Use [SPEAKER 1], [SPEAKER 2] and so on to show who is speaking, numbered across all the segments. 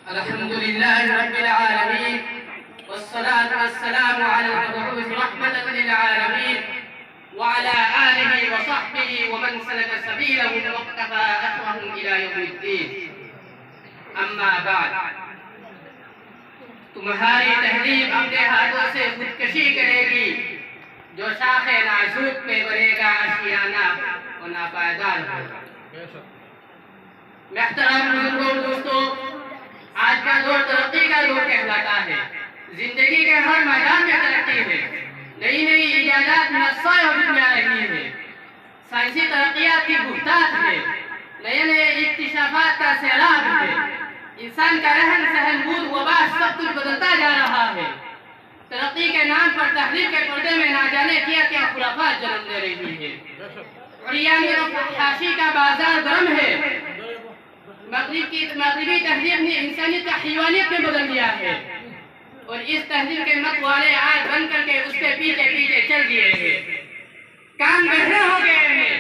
[SPEAKER 1] الحمد لله رب العالمين والصلاة والسلام على المبعوث رحمة للعالمين وعلى آله وصحبه ومن سلك سبيله واقتفى أثرهم إلى يوم الدين. أما بعد، تمہاری تہذیب اپنے ہاتھوں سے خودکشی کرے گی جو شاخ نازک پہ بڑھے گا آشیانہ و ناپائیدار ہوگا. محترم بزرگوں دوستوں، آج کا دور ترقی کا دور کہلاتا ہے. زندگی کے ہر میدان میں ترقی ہے. نئی نئی ایجادات نسائے وجود میں آ رہی ہے. سائنسی ترقیات کی بہتات ہے. نئے نئے اکتشافات کا سیلاب ہے. انسان کا رہن سہن بود وبا سب کچھ بدلتا جا رہا ہے. ترقی کے نام پر تحریف کے پردے میں نہ جانے کیا کیا خرافات جنم دے رہی ہے. عریانیت و فحاشی کا بازار گرم ہے. مغربی تہذیب نے انسانیت کا حیوانیت میں بدل دیا ہے اور اس تہذیب کے مت والے آج بن کر کے اس کے پیچھے پیچھے چل دیے ہیں. کان بہرے ہو گئے ہیں،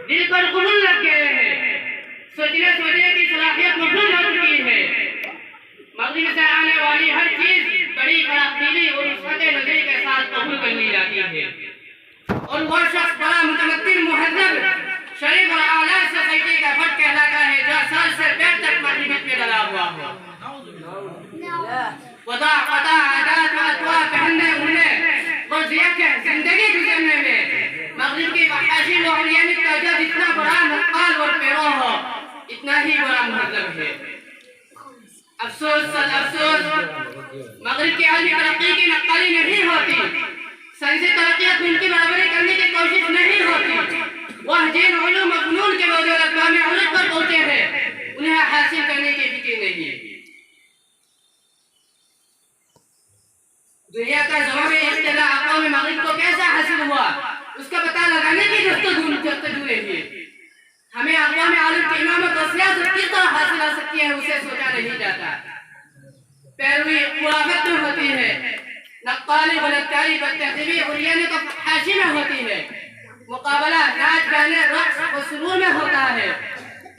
[SPEAKER 1] دل پر قبول لگ گئے ہیں، سوچنے کی صلاحیت مفلوج ہو چکی ہے. مغرب سے آنے والی ہر چیز بڑی خرابیلی اور رشوت نظری کے ساتھ قبول کر لی جاتی ہے اور وہ شخص بڑا متمدن مہذب شریف اور اعلیٰ سوسائٹی کا فرد کہلاتا ہے جو سال سے پیر تک مغربیت میں ڈلا ہوا ہو. وضع قطع عادات و اطوار پہننے اڑنے اور ضیاء زندگی گزرنے میں مغرب کی فحاشی و عریانیت کا جو جتنا بڑا نقال اور پیرو ہو اتنا ہی بڑا مہذب ہے. افسوس سل افسوس، مغرب کی عالمی ترقی کی نقالی نہیں ہوتی. سائنسی ترقیات میں ان کی برابری کرنے کی کوشش نہیں ہوتی. وہ جن علوم و فنون کے بدولت اقوام عروج پر پہنچے ہیں انہیں حاصل کرنے کی فکر نہیں ہے. دنیا کا زمام اختلاع اقوام مغرب کو کیسا حاصل ہوا اس کا پتہ لگانے کی جستجو رہی ہے. ہمیں اقوام عالم کی امامت و سیاست کس طرح حاصل آ سکتی ہے اسے سوچا نہیں جاتا. پیروی خرافت میں ہوتی ہے، نقالی غلطکاری بدتہذیبی عریانیت و فحاشی میں ہوتی ہے، مقابلہ ناچ گانے رقص و سرور میں ہوتا ہے.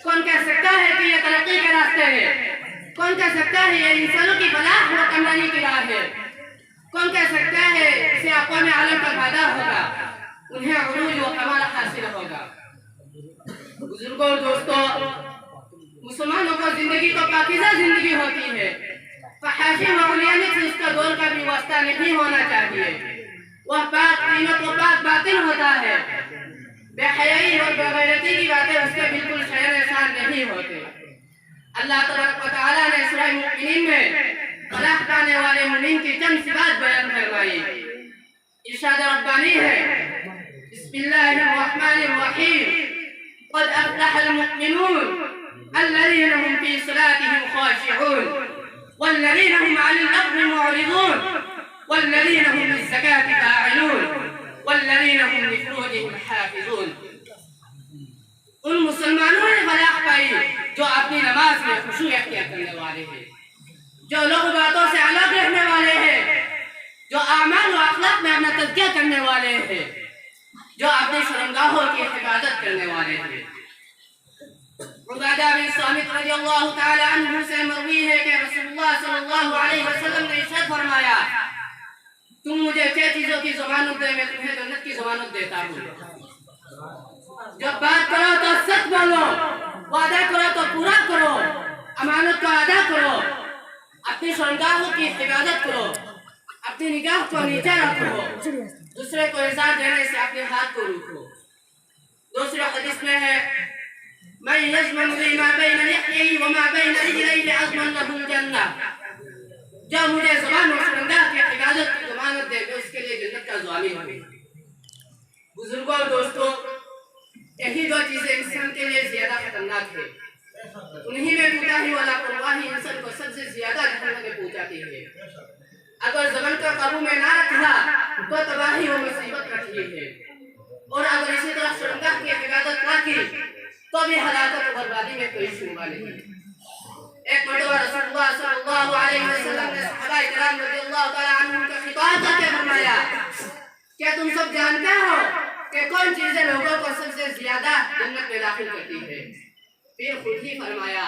[SPEAKER 1] کون کہہ سکتا ہے کہ یہ ترقی کے راستے ہے؟ کون کہہ سکتا ہے یہ انسانوں کی فلاح و کامرانی کی راہ ہے؟ کون کہہ سکتا ہے اسے اقوام عالم کا فائدہ ہوگا، انہیں عروج و کمال حاصل ہوگا؟ بزرگوں اور دوستوں، مسلمانوں کو زندگی تو پاکیزہ زندگی ہوتی ہے. فحاشی و عریانیت سے اس کا دور کا بھی واسطہ نہیں ہونا چاہیے. وہ پاک قیمت و پاک باطن ہوتا ہے. بے حیائی اور بے غیرتی کی باتیں اس کے بالکل شعر شان نہیں ہوتے. اللہ تبارک و تعالیٰ نے سورہ مومنین میں فلاح پانے والے مومنین کی چند صفات بیان فرمائی. ارشاد ربانی ہے، بسم اللہ الرحمن الرحیم، قد افلح المؤمنون الذين هم في صلاتهم خاشعون والذين هم عن اللغو معرضون والذين هم للزكاة فاعلون والذين هم لفروجهم حافظون. ان مسلمانوں نے فلاح پائی جو اپنی نماز میں خشوع اختیار کرنے والے ہیں، جو لوگ باتوں سے الگ رہنے والے ہیں، جو اعمال و اخلاق میں اپنا تزکیہ کرنے والے ہیں، جو اپنی شرمگاہوں کی حفاظت کرنے والے ہیں. عبادہ بن صامت رضی اللہ تعالی عنہ سے مروی ہے کہ رسول اللہ صلی اللہ علیہ وسلم نے ارشاد فرمایا، تم مجھے 6 چیزوں کی ضمانت دے، میں تمہیں جنت کی ضمانت دیتا ہوں. جب بات کرو تو سچ بولو، وعدہ کرو تو پورا کرو، امانت کو ادا کرو، اپنی شرمگاہوں کی حفاظت کرو، اپنی نگاہ کو نیچے رکھو، دوسرے کو اعزاز دینے سے اپنے ہاتھ کو روکو. دوسرے حدیث میں ہے، من یضمن لی ما بین لحیہ وما بین رجلیہ اضمن لہ الجنہ، جو مجھے زبان و شرمگاہ کی حفاظت کی ضمانت دے میں اس کے لیے جنت کا ضامن ہوں. بزرگوں اور دوستوں، یہی 2 چیزیں انسان کے لیے زیادہ خطرناک ہے. انہی میں کوتاہی و لاپرواہی انسان کو سب سے زیادہ جہنم میں پہنچاتی ہے. اگر زبان کو قابو میں نہ رکھا تو تباہی و مصیبت رکھی ہے، اور اگر اسی طرح شرمگاہ کی حفاظت نہ کی تو بھی ہلاکت و بربادی میں کوئی شبہ نہیں. ایک مرتبہ رسول اللہ صلی اللہ علیہ وسلم نے صحابہ کرام رضی اللہ تعالی عنہم کا خطاب کر کے فرمایا، کیا تم سب جانتے ہو کہ کون چیزیں لوگوں کو سب سے زیادہ جنت میں داخل کرتی ہے؟ پھر خود ہی فرمایا،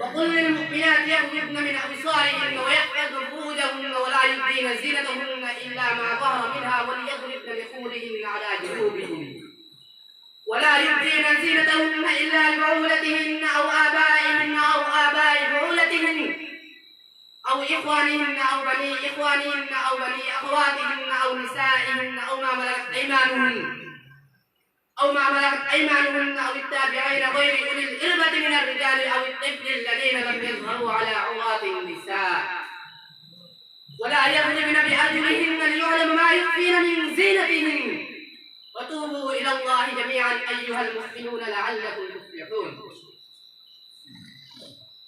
[SPEAKER 1] وقل للمؤمنات يغضضن من أبصارهن ويحفظن فروجهن ولا يبدين زينتهن إلا ما ظهر منها وليضربن بخمرهن على جيوبهن ولا يبدين زينتهن إلا لبعولتهن أو آبائهن أو آباء بعولتهن أو إخوانهن أو بني إخوانهن أو بني أخواتهن أو نسائهن أو ما ملكت أيمانهن أو التابعين غير أولي الإربة من الرجال أو الطفل الذين لم يظهروا على عورات النساء ولا يضربن بأرجلهن ليعلم ما يخفين من زينتهن وتوبوا إلى الله جميعا أيها المؤمنون لعلكم تفلحون.